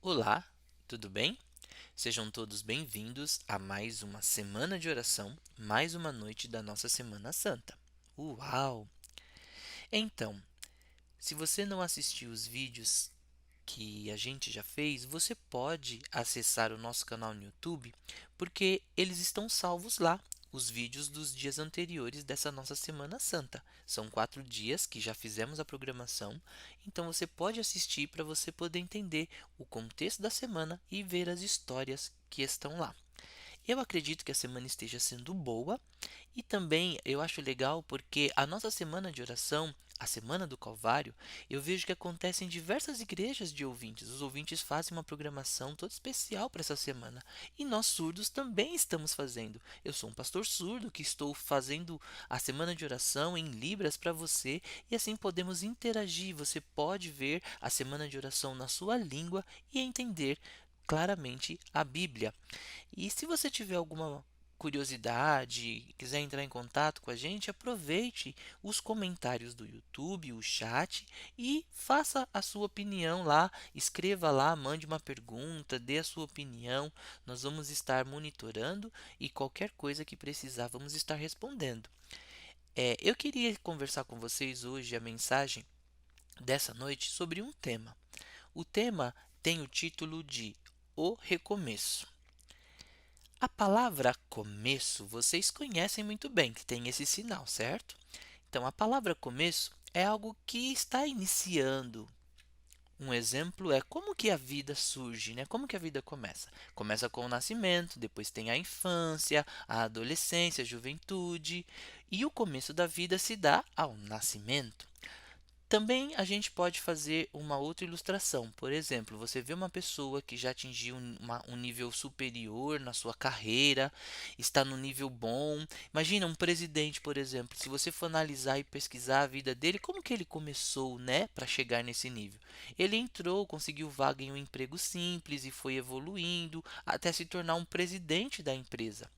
Olá, tudo bem? Sejam todos bem-vindos a mais uma semana de oração, mais uma noite da nossa Semana Santa. Uau! Então, se você não assistiu os vídeos que a gente já fez, você pode acessar o nosso canal no YouTube, porque eles estão salvos lá. Os vídeos dos dias anteriores dessa nossa Semana Santa. São 4 dias que já fizemos a programação, então você pode assistir para você poder entender o contexto da semana e ver as histórias que estão lá. Eu acredito que a semana esteja sendo boa e também eu acho legal porque a nossa semana de oração, a semana do Calvário, eu vejo que acontece em diversas igrejas de ouvintes. Os ouvintes fazem uma programação toda especial para essa semana. E nós surdos também estamos fazendo. Eu sou um pastor surdo que estou fazendo a semana de oração em Libras para você e assim podemos interagir. Você pode ver a semana de oração na sua língua e entender claramente a Bíblia. E se você tiver alguma curiosidade, quiser entrar em contato com a gente, aproveite os comentários do YouTube, o chat e faça a sua opinião lá, escreva lá, mande uma pergunta, dê a sua opinião. Nós vamos estar monitorando e qualquer coisa que precisar, vamos estar respondendo. Eu queria conversar com vocês hoje a mensagem dessa noite sobre um tema. O tema tem o título de O Recomeço. A palavra começo vocês conhecem muito bem, que tem esse sinal, certo? Então, a palavra começo é algo que está iniciando. Um exemplo é como que a vida surge, né? Como que a vida começa? Começa com o nascimento, depois tem a infância, a adolescência, a juventude, e o começo da vida se dá ao nascimento. Também a gente pode fazer uma outra ilustração. Por exemplo, você vê uma pessoa que já atingiu um nível superior na sua carreira, está no nível bom. Imagina um presidente, por exemplo, se você for analisar e pesquisar a vida dele, como que ele começou, né, para chegar nesse nível? Ele entrou, conseguiu vaga em um emprego simples e foi evoluindo até se tornar um presidente da empresa.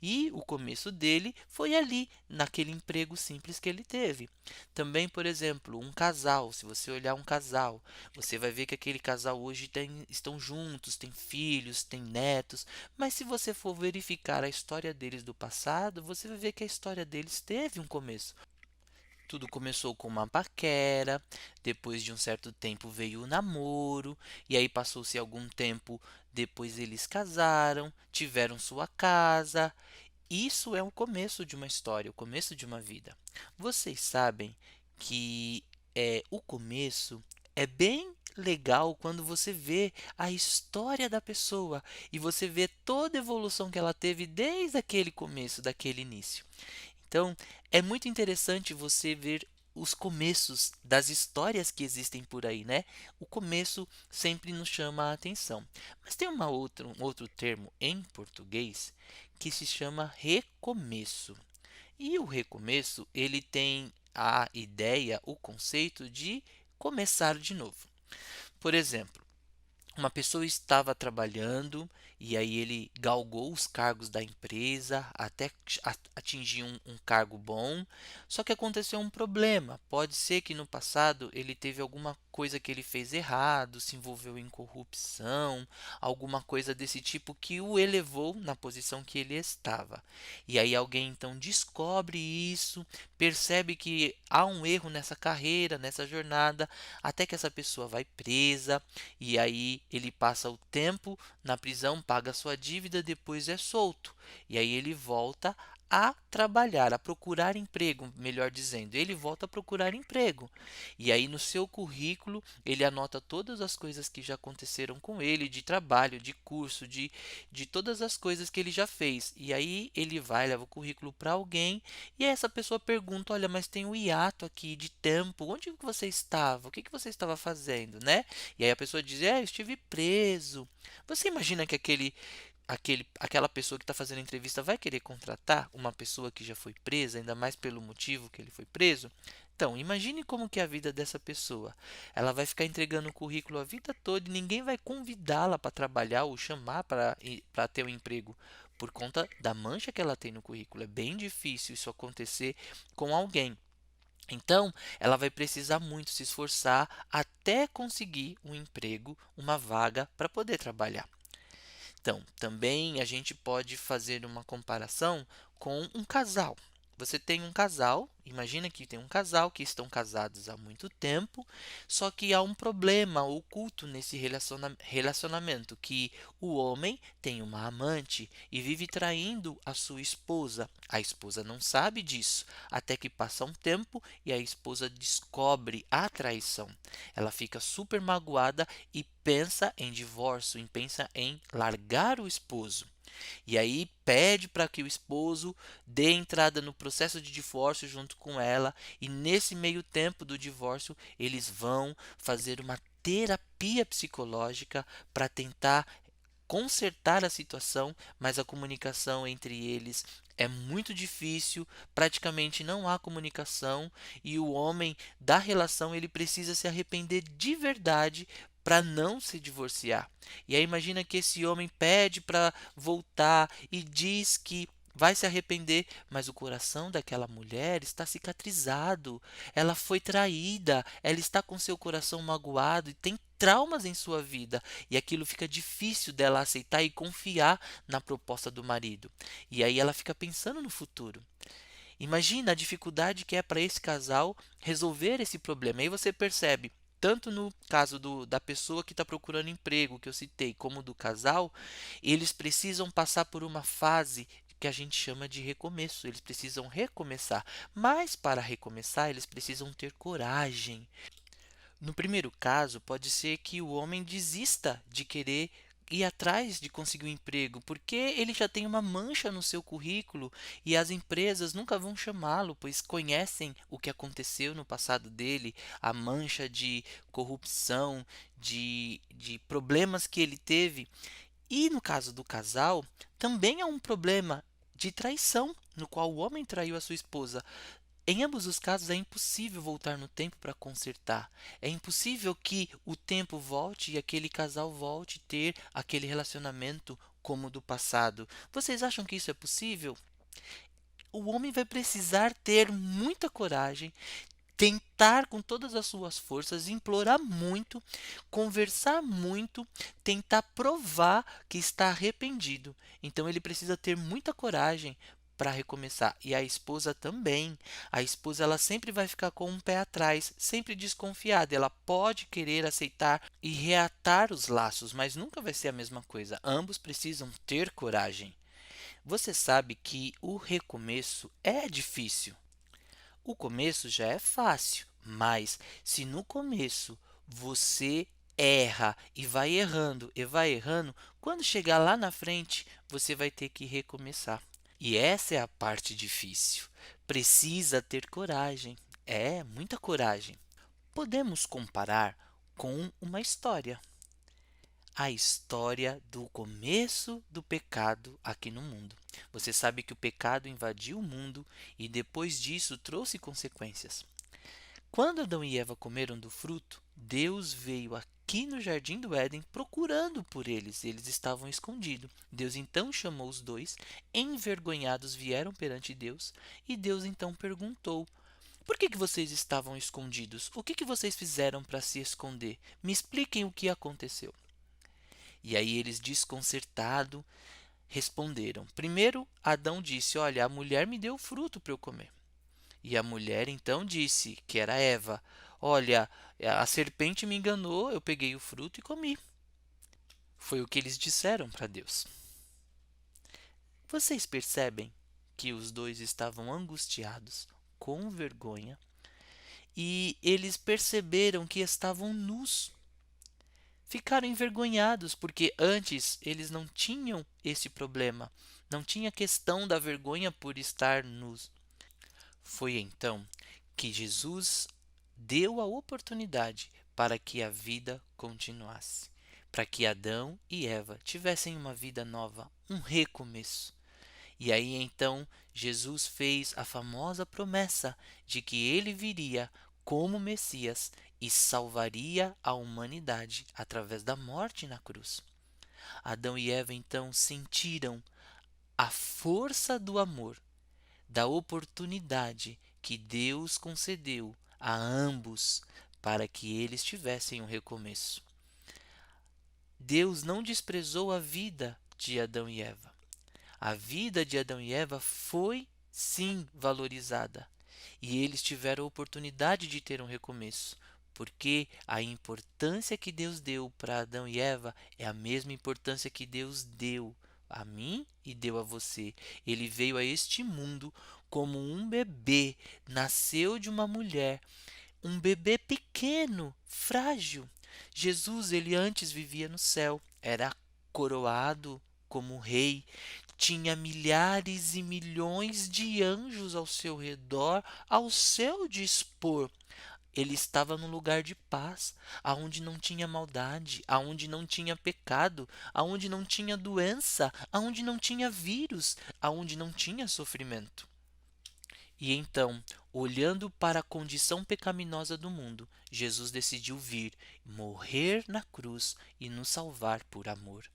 E o começo dele foi ali, naquele emprego simples que ele teve. Também, por exemplo, um casal, se você olhar um casal, você vai ver que aquele casal hoje estão juntos, tem filhos, tem netos, mas se você for verificar a história deles do passado, você vai ver que a história deles teve um começo. Tudo começou com uma paquera, depois de um certo tempo veio o namoro, e aí passou-se algum tempo, depois eles casaram, tiveram sua casa. Isso é o começo de uma história, o começo de uma vida. Vocês sabem que o começo é bem legal quando você vê a história da pessoa e você vê toda a evolução que ela teve desde aquele começo, daquele início. Então, é muito interessante você ver os começos das histórias que existem por aí, né? O começo sempre nos chama a atenção. Mas tem um outro termo em português que se chama recomeço. E o recomeço, ele tem a ideia, o conceito de começar de novo. Por exemplo, uma pessoa estava trabalhando e aí ele galgou os cargos da empresa até atingir um cargo bom. Só que aconteceu um problema. Pode ser que no passado ele teve alguma coisa que ele fez errado, se envolveu em corrupção, alguma coisa desse tipo que o elevou na posição que ele estava. E aí alguém então descobre isso, percebe que há um erro nessa carreira, nessa jornada, até que essa pessoa vai presa e aí ele passa o tempo na prisão, paga sua dívida, depois é solto. E aí ele volta a trabalhar, a procurar emprego, melhor dizendo. Ele volta a procurar emprego. E aí no seu currículo ele anota todas as coisas que já aconteceram com ele, de trabalho, de curso, de todas as coisas que ele já fez. E aí ele vai, leva o currículo para alguém e aí essa pessoa pergunta: Olha, mas tem um hiato aqui de tempo, onde que você estava? O que que você estava fazendo, né? E aí a pessoa diz: eu estive preso. Você imagina que aquela pessoa que está fazendo a entrevista vai querer contratar uma pessoa que já foi presa, ainda mais pelo motivo que ele foi preso? Então, imagine como que é a vida dessa pessoa. Ela vai ficar entregando o currículo a vida toda e ninguém vai convidá-la para trabalhar ou chamar para ter um emprego por conta da mancha que ela tem no currículo. É bem difícil isso acontecer com alguém. Então, ela vai precisar muito se esforçar até conseguir um emprego, uma vaga para poder trabalhar. Então, também a gente pode fazer uma comparação com um casal. Você tem um casal, imagina que tem um casal que estão casados há muito tempo, só que há um problema oculto nesse relacionamento, que o homem tem uma amante e vive traindo a sua esposa. A esposa não sabe disso, até que passa um tempo e a esposa descobre a traição. Ela fica super magoada e pensa em divórcio, pensa em largar o esposo. E aí pede para que o esposo dê entrada no processo de divórcio junto com ela, e nesse meio tempo do divórcio, eles vão fazer uma terapia psicológica para tentar consertar a situação, mas a comunicação entre eles é muito difícil, praticamente não há comunicação e o homem da relação ele precisa se arrepender de verdade para não se divorciar. E aí imagina que esse homem pede para voltar e diz que vai se arrepender, mas o coração daquela mulher está cicatrizado. Ela foi traída, ela está com seu coração magoado e tem traumas em sua vida, e aquilo fica difícil dela aceitar e confiar na proposta do marido. E aí ela fica pensando no futuro. Imagina a dificuldade que é para esse casal resolver esse problema. Aí você percebe, tanto no caso da pessoa que está procurando emprego, que eu citei, como do casal, eles precisam passar por uma fase que a gente chama de recomeço. Eles precisam recomeçar. Mas para recomeçar, eles precisam ter coragem. No primeiro caso, pode ser que o homem desista de querer ir atrás de conseguir um emprego, porque ele já tem uma mancha no seu currículo e as empresas nunca vão chamá-lo, pois conhecem o que aconteceu no passado dele, a mancha de corrupção, de problemas que ele teve. E no caso do casal, também há um problema de traição, no qual o homem traiu a sua esposa. Em ambos os casos, é impossível voltar no tempo para consertar. É impossível que o tempo volte e aquele casal volte a ter aquele relacionamento como o do passado. Vocês acham que isso é possível? O homem vai precisar ter muita coragem, tentar com todas as suas forças, implorar muito, conversar muito, tentar provar que está arrependido. Então ele precisa ter muita coragem para recomeçar. E a esposa também. A esposa ela sempre vai ficar com um pé atrás, sempre desconfiada. Ela pode querer aceitar e reatar os laços, mas nunca vai ser a mesma coisa. Ambos precisam ter coragem. Você sabe que o recomeço é difícil. O começo já é fácil, mas se no começo você erra e vai errando, quando chegar lá na frente, você vai ter que recomeçar. E essa é a parte difícil. Precisa ter coragem. É, muita coragem. Podemos comparar com uma história. A história do começo do pecado aqui no mundo. Você sabe que o pecado invadiu o mundo e depois disso trouxe consequências. Quando Adão e Eva comeram do fruto, Deus veio aqui no jardim do Éden procurando por eles. Eles estavam escondidos. Deus então chamou os dois, envergonhados vieram perante Deus, e Deus então perguntou: por que vocês estavam escondidos? O que vocês fizeram para se esconder? Me expliquem o que aconteceu. E aí eles, desconcertados, responderam. Primeiro, Adão disse: olha, a mulher me deu o fruto para eu comer. E a mulher então disse, que era Eva: olha, a serpente me enganou, eu peguei o fruto e comi. Foi o que eles disseram para Deus. Vocês percebem que os dois estavam angustiados, com vergonha, e eles perceberam que estavam nus. Ficaram envergonhados porque antes eles não tinham esse problema, não tinha questão da vergonha por estar nus. Foi então que Jesus deu a oportunidade para que a vida continuasse, para que Adão e Eva tivessem uma vida nova, um recomeço. E aí então Jesus fez a famosa promessa de que ele viria como Messias e salvaria a humanidade através da morte na cruz. Adão e Eva então sentiram a força do amor, da oportunidade que Deus concedeu a ambos para que eles tivessem um recomeço. Deus não desprezou a vida de Adão e Eva. A vida de Adão e Eva foi sim valorizada e eles tiveram a oportunidade de ter um recomeço, porque a importância que Deus deu para Adão e Eva é a mesma importância que Deus deu a mim e deu a você. Ele veio a este mundo como um bebê, nasceu de uma mulher, um bebê pequeno, frágil. Jesus, ele antes vivia no céu, era coroado como rei, tinha milhares e milhões de anjos ao seu redor, ao seu dispor. Ele estava num lugar de paz, aonde não tinha maldade, aonde não tinha pecado, aonde não tinha doença, aonde não tinha vírus, aonde não tinha sofrimento. E então, olhando para a condição pecaminosa do mundo, Jesus decidiu vir, morrer na cruz e nos salvar por amor.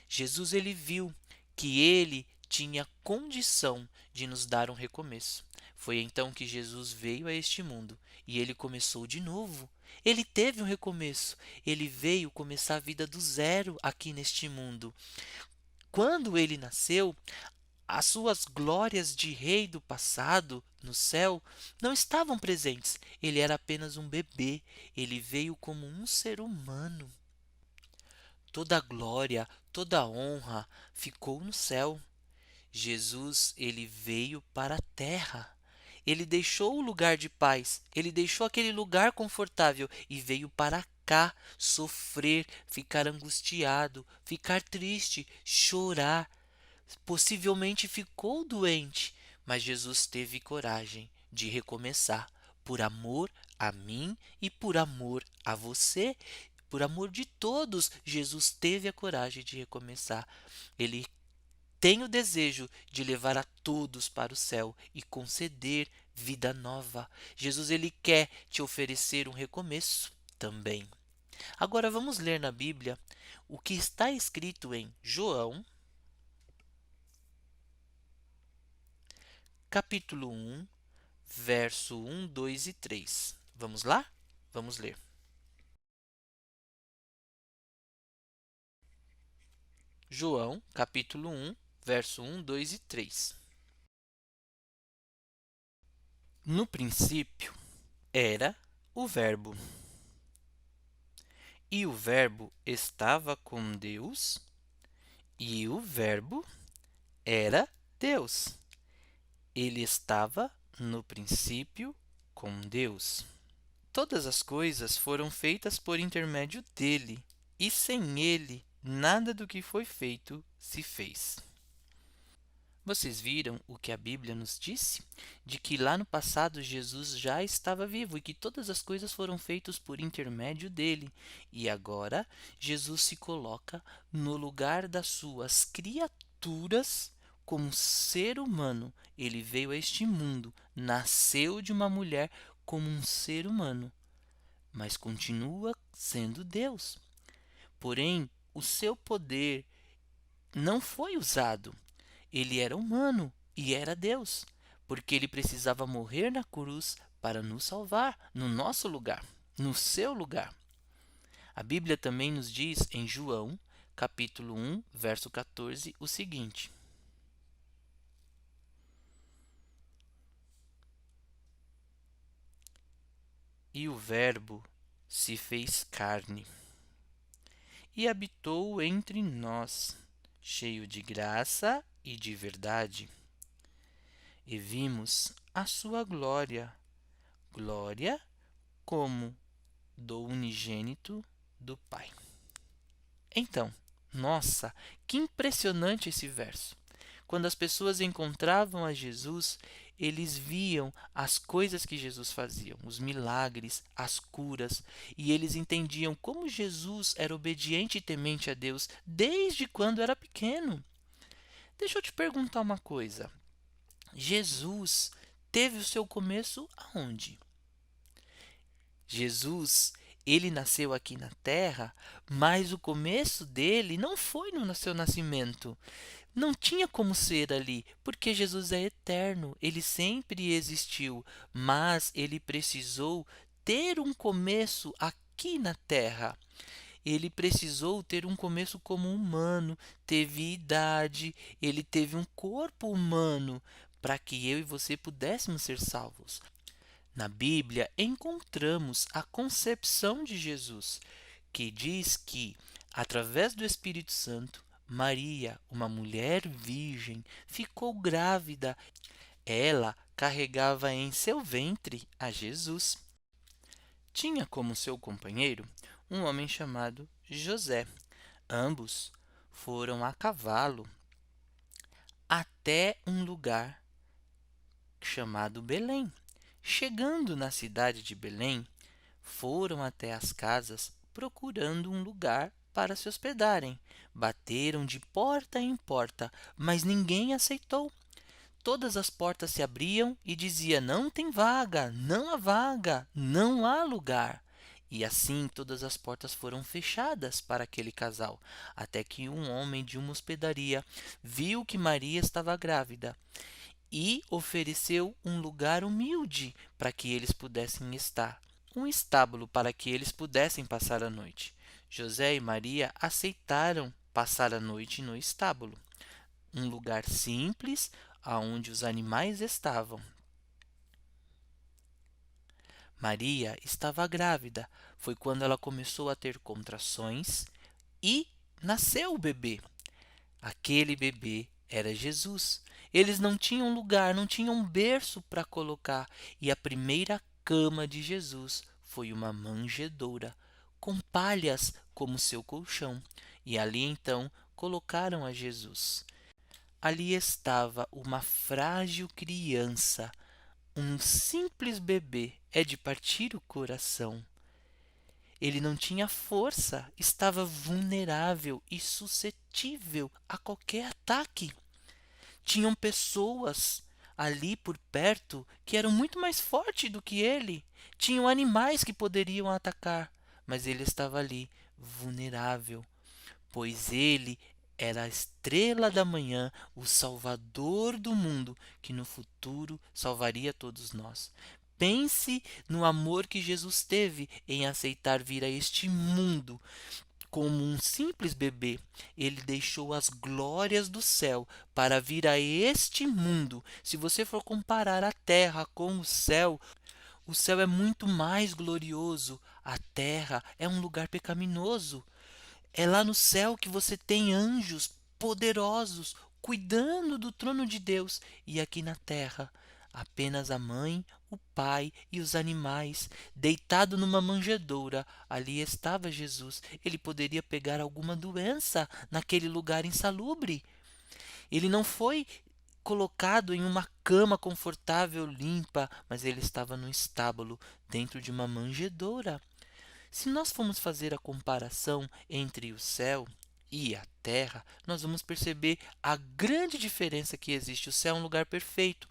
Jesus ele viu que ele tinha condição de nos dar um recomeço. Foi então que Jesus veio a este mundo e ele começou de novo. Ele teve um recomeço. Ele veio começar a vida do zero aqui neste mundo. Quando ele nasceu, as suas glórias de rei do passado no céu não estavam presentes. Ele era apenas um bebê. Ele veio como um ser humano. Toda a glória, toda a honra ficou no céu. Jesus, ele veio para a terra. Ele deixou o lugar de paz, ele deixou aquele lugar confortável e veio para cá sofrer, ficar angustiado, ficar triste, chorar. Possivelmente ficou doente, mas Jesus teve coragem de recomeçar por amor a mim e por amor a você. Por amor de todos, Jesus teve a coragem de recomeçar. Ele tem o desejo de levar a todos para o céu e conceder vida nova. Jesus ele quer te oferecer um recomeço também. Agora vamos ler na Bíblia o que está escrito em João, capítulo 1, verso 1, 2 e 3. Vamos lá? Vamos ler. João, capítulo 1, verso 1, 2 e 3. No princípio era o Verbo, e o Verbo estava com Deus, e o Verbo era Deus. Ele estava no princípio com Deus. Todas as coisas foram feitas por intermédio dele, e sem ele, nada do que foi feito se fez. Vocês viram o que a Bíblia nos disse? De que lá no passado Jesus já estava vivo e que todas as coisas foram feitas por intermédio dele. E agora Jesus se coloca no lugar das suas criaturas como ser humano. Ele veio a este mundo, nasceu de uma mulher como um ser humano, mas continua sendo Deus. Porém, o seu poder não foi usado. Ele era humano e era Deus, porque ele precisava morrer na cruz para nos salvar, no nosso lugar, no seu lugar. A Bíblia também nos diz em João, capítulo 1, verso 14, o seguinte: E o Verbo se fez carne e habitou entre nós, cheio de graça e de verdade. E vimos a sua glória, glória como do unigênito do Pai. Então, nossa, que impressionante esse verso. Quando as pessoas encontravam a Jesus, eles viam as coisas que Jesus fazia, os milagres, as curas, e eles entendiam como Jesus era obediente e temente a Deus desde quando era pequeno. Deixa eu te perguntar uma coisa. Jesus teve o seu começo aonde? Jesus, Ele nasceu aqui na Terra, mas o começo dele não foi no seu nascimento. Não tinha como ser ali, porque Jesus é eterno, ele sempre existiu, mas ele precisou ter um começo aqui na Terra. Ele precisou ter um começo como humano, teve idade, ele teve um corpo humano para que eu e você pudéssemos ser salvos. Na Bíblia encontramos a concepção de Jesus, que diz que, através do Espírito Santo, Maria, uma mulher virgem, ficou grávida. Ela carregava em seu ventre a Jesus. Tinha como seu companheiro um homem chamado José. Ambos foram a cavalo até um lugar chamado Belém. Chegando na cidade de Belém, foram até as casas procurando um lugar para se hospedarem. Bateram de porta em porta, mas ninguém aceitou. Todas as portas se abriam e dizia: não tem vaga, não há vaga, não há lugar. E assim todas as portas foram fechadas para aquele casal, até que um homem de uma hospedaria viu que Maria estava grávida e ofereceu um lugar humilde para que eles pudessem estar, um estábulo para que eles pudessem passar a noite. José e Maria aceitaram passar a noite no estábulo, um lugar simples aonde os animais estavam. Maria estava grávida. Foi quando ela começou a ter contrações e nasceu o bebê. Aquele bebê era Jesus. Eles não tinham lugar, não tinham um berço para colocar, e a primeira cama de Jesus foi uma manjedoura, com palhas como seu colchão, e ali então colocaram a Jesus. Ali estava uma frágil criança, um simples bebê. É de partir o coração. Ele não tinha força, estava vulnerável e suscetível a qualquer ataque. Tinham pessoas ali por perto que eram muito mais fortes do que ele. Tinham animais que poderiam atacar, mas ele estava ali, vulnerável, pois ele era a estrela da manhã, o Salvador do mundo, que no futuro salvaria todos nós. Pense no amor que Jesus teve em aceitar vir a este mundo como um simples bebê. Ele deixou as glórias do céu para vir a este mundo. Se você for comparar a terra com o céu é muito mais glorioso. A terra é um lugar pecaminoso. É lá no céu que você tem anjos poderosos cuidando do trono de Deus, e aqui na terra apenas a mãe, o pai e os animais. Deitado numa manjedoura, ali estava Jesus. Ele poderia pegar alguma doença naquele lugar insalubre. Ele não foi colocado em uma cama confortável, limpa, mas ele estava no estábulo, dentro de uma manjedoura. Se nós formos fazer a comparação entre o céu e a terra, nós vamos perceber a grande diferença que existe. O céu é um lugar perfeito,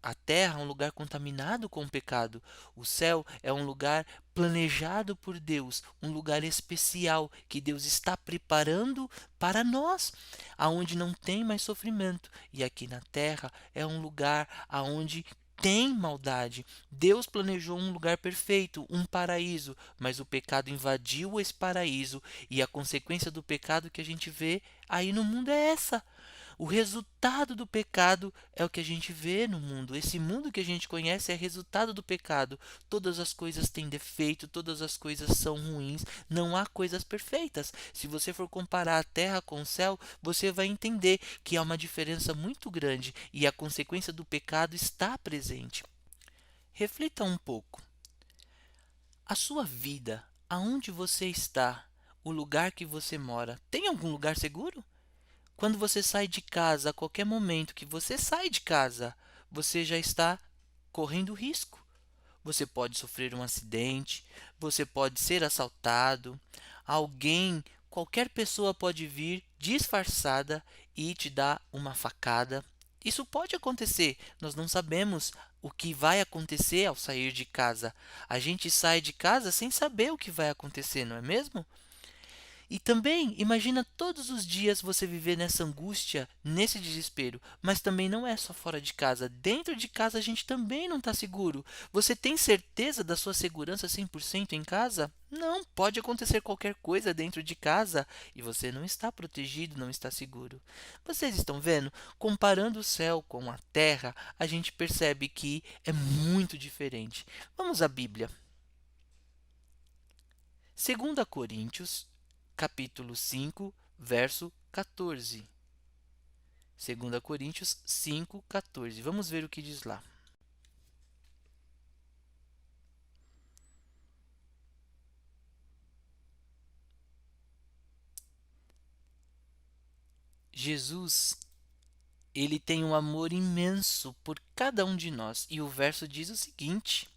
a terra é um lugar contaminado com o pecado. O céu é um lugar planejado por Deus, um lugar especial que Deus está preparando para nós, aonde não tem mais sofrimento. E aqui na terra é um lugar aonde tem maldade. Deus planejou um lugar perfeito, um paraíso, mas o pecado invadiu esse paraíso, e a consequência do pecado que a gente vê aí no mundo é essa. O resultado do pecado é o que a gente vê no mundo. Esse mundo que a gente conhece é resultado do pecado. Todas as coisas têm defeito, todas as coisas são ruins, não há coisas perfeitas. Se você for comparar a terra com o céu, você vai entender que há uma diferença muito grande e a consequência do pecado está presente. Reflita um pouco. A sua vida, aonde você está, o lugar que você mora, tem algum lugar seguro? Quando você sai de casa, a qualquer momento que você sai de casa, você já está correndo risco. Você pode sofrer um acidente, você pode ser assaltado, alguém, qualquer pessoa pode vir disfarçada e te dar uma facada. Isso pode acontecer, nós não sabemos o que vai acontecer ao sair de casa. A gente sai de casa sem saber o que vai acontecer, não é mesmo? E também, imagina todos os dias você viver nessa angústia, nesse desespero. Mas também não é só fora de casa. Dentro de casa a gente também não está seguro. Você tem certeza da sua segurança 100% em casa? Não, pode acontecer qualquer coisa dentro de casa e você não está protegido, não está seguro. Vocês estão vendo? Comparando o céu com a terra, a gente percebe que é muito diferente. Vamos à Bíblia. 2 Coríntios, capítulo 5, verso 14. 2 Coríntios 5, 14. Vamos ver o que diz lá. Jesus, ele tem um amor imenso por cada um de nós. E o verso diz o seguinte: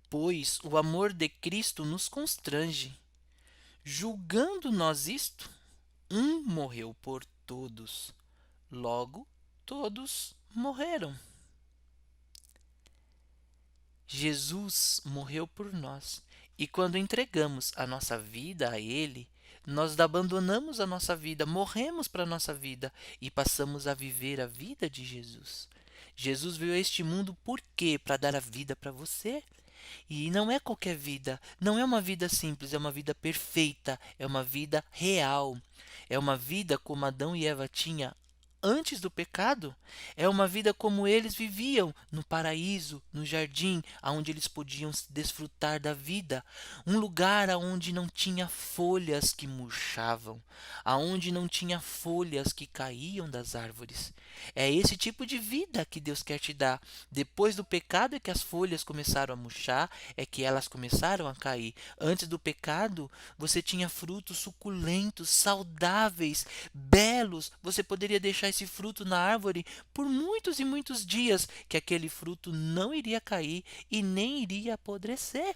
pois o amor de Cristo nos constrange, julgando nós isto, um morreu por todos, logo todos morreram. Jesus morreu por nós. E quando entregamos a nossa vida a Ele, nós abandonamos a nossa vida, morremos para a nossa vida e passamos a viver a vida de Jesus. Jesus veio a este mundo por quê? Para dar a vida para você. E não é qualquer vida, não é uma vida simples, é uma vida perfeita, é uma vida real. É uma vida como Adão e Eva tinham antes do pecado. É uma vida como eles viviam no paraíso, no jardim, onde eles podiam desfrutar da vida. Um lugar onde não tinha folhas que murchavam, aonde não tinha folhas que caíam das árvores. É esse tipo de vida que Deus quer te dar. Depois do pecado é que as folhas começaram a murchar, é que elas começaram a cair. Antes do pecado, você tinha frutos suculentos, saudáveis, belos. Você poderia deixar esse fruto na árvore por muitos e muitos dias, que aquele fruto não iria cair e nem iria apodrecer.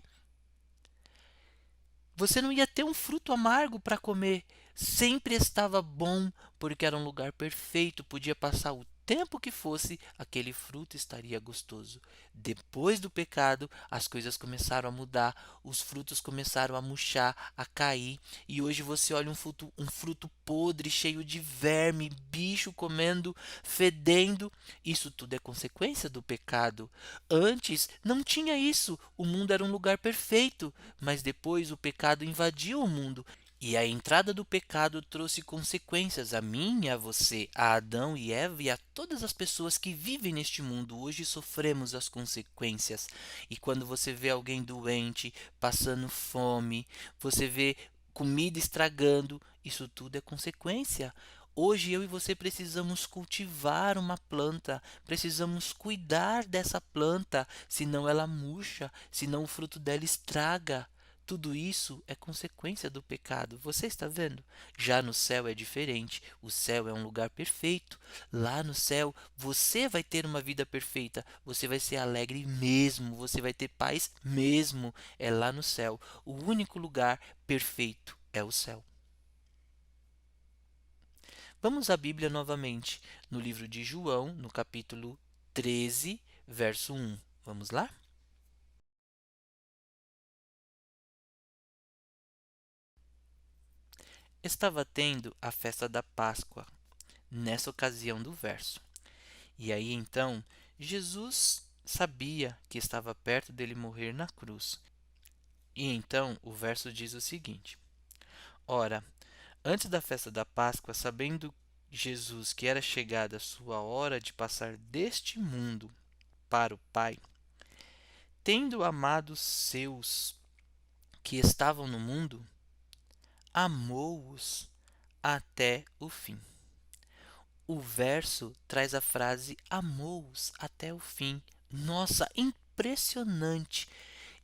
Você não ia ter um fruto amargo para comer. Sempre estava bom, porque era um lugar perfeito, podia passar o tempo que fosse, aquele fruto estaria gostoso. Depois do pecado, as coisas começaram a mudar, os frutos começaram a murchar, a cair, e hoje você olha um fruto podre, cheio de verme, bicho comendo, fedendo. Isso tudo é consequência do pecado. Antes não tinha isso, o mundo era um lugar perfeito, mas depois o pecado invadiu o mundo. E a entrada do pecado trouxe consequências a mim e a você, a Adão e Eva e a todas as pessoas que vivem neste mundo. Hoje sofremos as consequências. E quando você vê alguém doente, passando fome, você vê comida estragando, isso tudo é consequência. Hoje eu e você precisamos cultivar uma planta, precisamos cuidar dessa planta, senão ela murcha, senão o fruto dela estraga. Tudo isso é consequência do pecado. Você está vendo? Já no céu é diferente. O céu é um lugar perfeito. Lá no céu você vai ter uma vida perfeita. Você vai ser alegre mesmo. Você vai ter paz mesmo. É lá no céu. O único lugar perfeito é o céu. Vamos à Bíblia novamente, no livro de João, no capítulo 13, verso 1. Vamos lá? Estava tendo a festa da Páscoa, nessa ocasião do verso. E aí então, Jesus sabia que estava perto dele morrer na cruz. E então o verso diz o seguinte: ora, antes da festa da Páscoa, sabendo Jesus que era chegada a sua hora de passar deste mundo para o Pai, tendo amado os seus que estavam no mundo, amou-os até o fim. O verso traz a frase amou-os até o fim. Nossa, impressionante!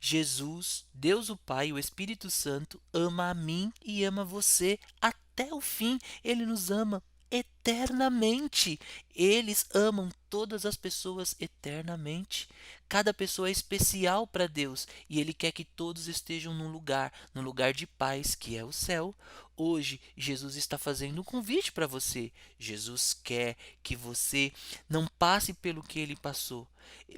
Jesus, Deus o Pai, o Espírito Santo, ama a mim e ama você até o fim. Ele nos ama eternamente. Eles amam todas as pessoas eternamente. Cada pessoa é especial para Deus e Ele quer que todos estejam num lugar de paz, que é o céu. Hoje, Jesus está fazendo um convite para você. Jesus quer que você não passe pelo que ele passou.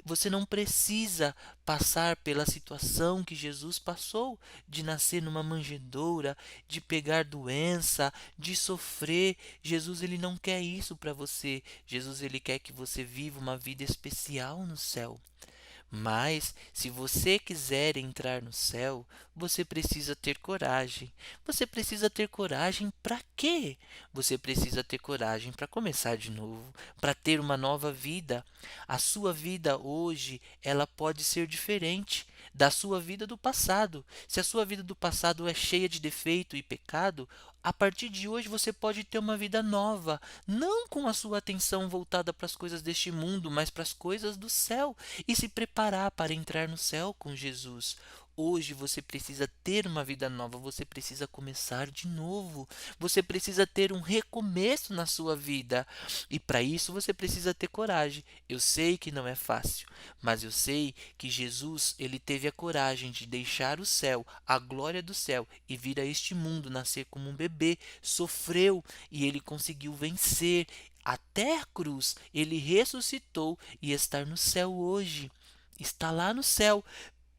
Você não precisa passar pela situação que Jesus passou, de nascer numa manjedoura, de pegar doença, de sofrer. Jesus ele não quer isso para você. Jesus ele quer que você viva uma vida especial no céu. Mas, se você quiser entrar no céu, você precisa ter coragem. Você precisa ter coragem para quê? Você precisa ter coragem para começar de novo, para ter uma nova vida. A sua vida hoje, ela pode ser diferente da sua vida do passado. Se a sua vida do passado é cheia de defeito e pecado, a partir de hoje você pode ter uma vida nova, não com a sua atenção voltada para as coisas deste mundo, mas para as coisas do céu e se preparar para entrar no céu com Jesus. Hoje você precisa ter uma vida nova, você precisa começar de novo, você precisa ter um recomeço na sua vida e para isso você precisa ter coragem. Eu sei que não é fácil, mas eu sei que Jesus ele teve a coragem de deixar o céu, a glória do céu e vir a este mundo nascer como um bebê, sofreu e ele conseguiu vencer até a cruz, ele ressuscitou e está no céu hoje. Está lá no céu,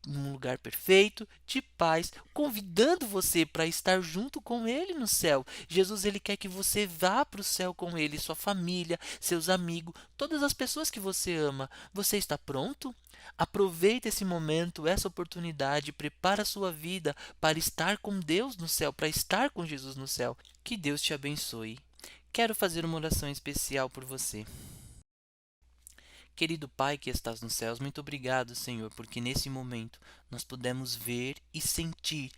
num lugar perfeito, de paz, convidando você para estar junto com ele no céu. Jesus ele quer que você vá para o céu com ele, sua família, seus amigos, todas as pessoas que você ama. Você está pronto? Aproveite esse momento, essa oportunidade, prepara a sua vida para estar com Deus no céu, para estar com Jesus no céu. Que Deus te abençoe. Quero fazer uma oração especial por você. Querido Pai que estás nos céus, muito obrigado, Senhor, porque nesse momento nós pudemos ver e sentir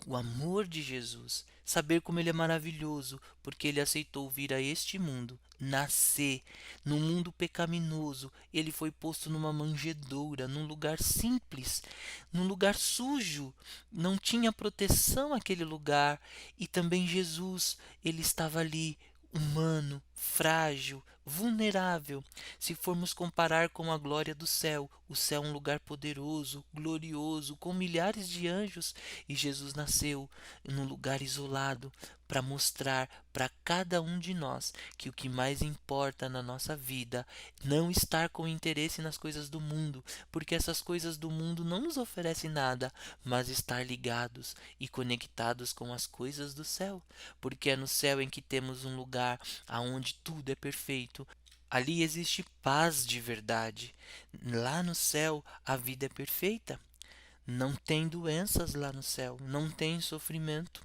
o amor de Jesus, saber como ele é maravilhoso, porque ele aceitou vir a este mundo, nascer num mundo pecaminoso. Ele foi posto numa manjedoura, num lugar simples, num lugar sujo, não tinha proteção aquele lugar, e também Jesus, ele estava ali humano, frágil, vulnerável. Se formos comparar com a glória do céu, o céu é um lugar poderoso, glorioso, com milhares de anjos, e Jesus nasceu num lugar isolado para mostrar para cada um de nós que o que mais importa na nossa vida não estar com interesse nas coisas do mundo, porque essas coisas do mundo não nos oferecem nada, mas estar ligados e conectados com as coisas do céu, porque é no céu em que temos um lugar aonde tudo é perfeito. Ali existe paz de verdade. Lá no céu a vida é perfeita. Não tem doenças lá no céu, não tem sofrimento,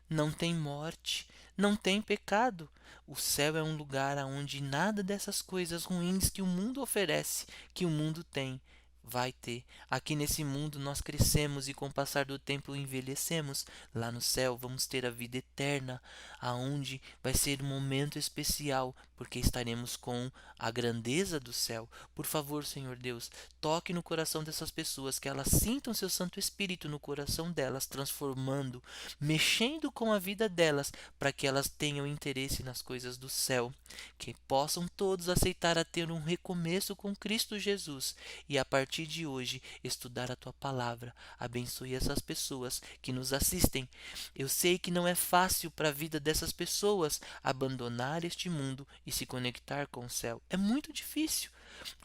não tem morte, não tem pecado. O céu é um lugar onde nada dessas coisas ruins que o mundo oferece, que o mundo tem, vai ter. Aqui nesse mundo nós crescemos e com o passar do tempo envelhecemos. Lá no céu vamos ter a vida eterna, aonde vai ser um momento especial, porque estaremos com a grandeza do céu. Por favor, Senhor Deus, toque no coração dessas pessoas, que elas sintam seu Santo Espírito no coração delas, transformando, mexendo com a vida delas, para que elas tenham interesse nas coisas do céu, que possam todos aceitar a ter um recomeço com Cristo Jesus e a partir de hoje estudar a tua palavra. Abençoe essas pessoas que nos assistem. Eu sei que não é fácil para a vida dessas pessoas abandonar este mundo e se conectar com o céu. É muito difícil.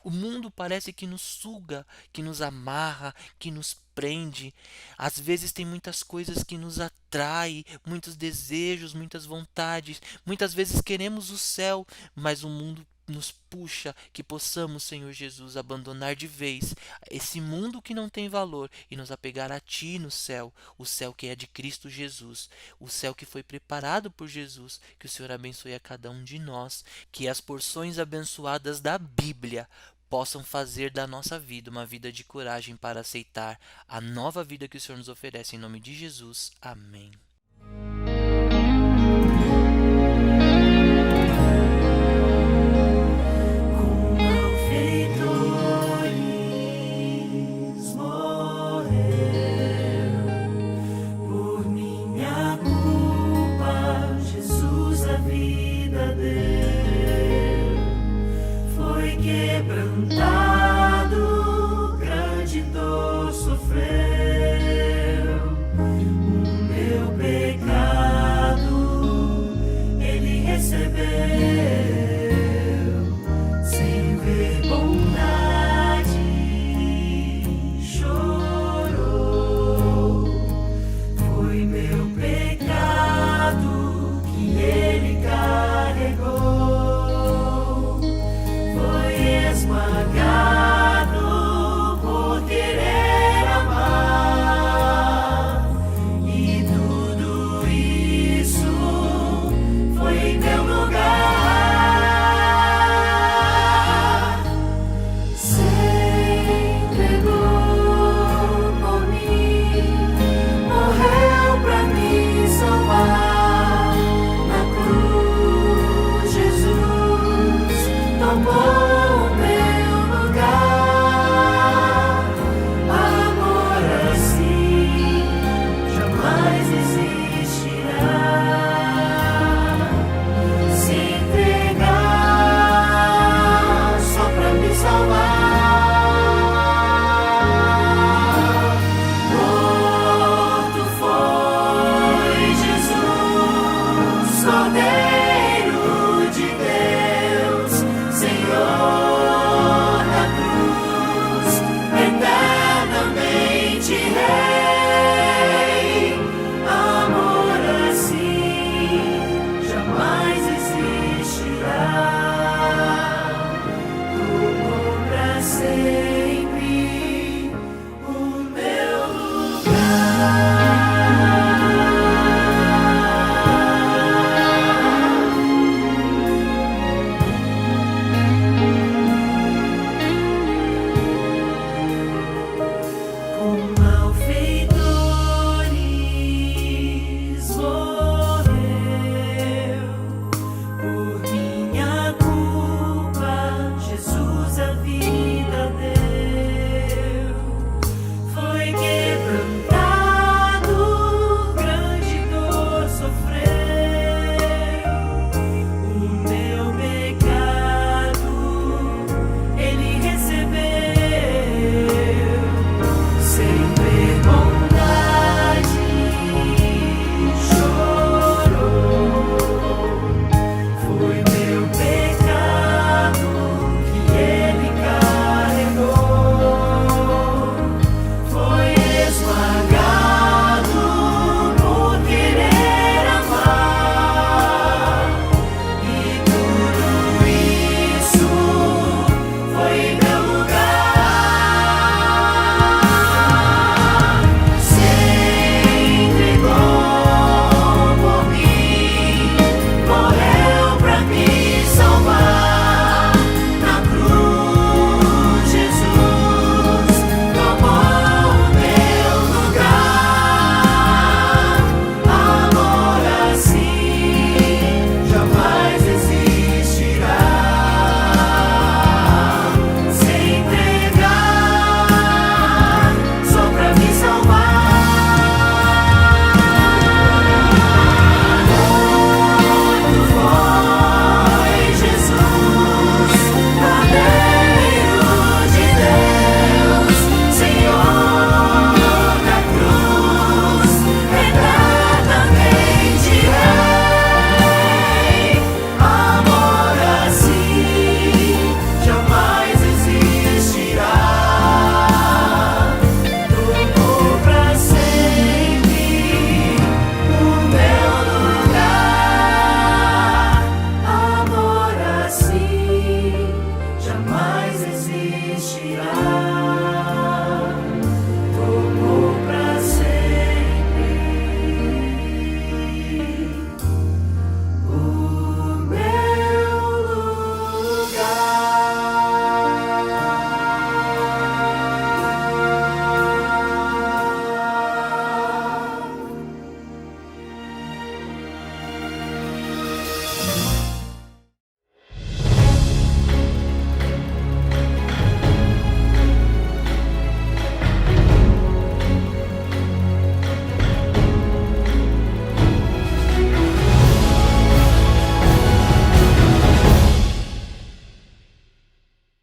O mundo parece que nos suga, que nos amarra, que nos prende. Às vezes tem muitas coisas que nos atraem, muitos desejos, muitas vontades. Muitas vezes queremos o céu, mas o mundo nos puxa que possamos, Senhor Jesus, abandonar de vez esse mundo que não tem valor e nos apegar a Ti no céu, o céu que é de Cristo Jesus, o céu que foi preparado por Jesus. Que o Senhor abençoe a cada um de nós, que as porções abençoadas da Bíblia possam fazer da nossa vida uma vida de coragem para aceitar a nova vida que o Senhor nos oferece. Em nome de Jesus. Amém.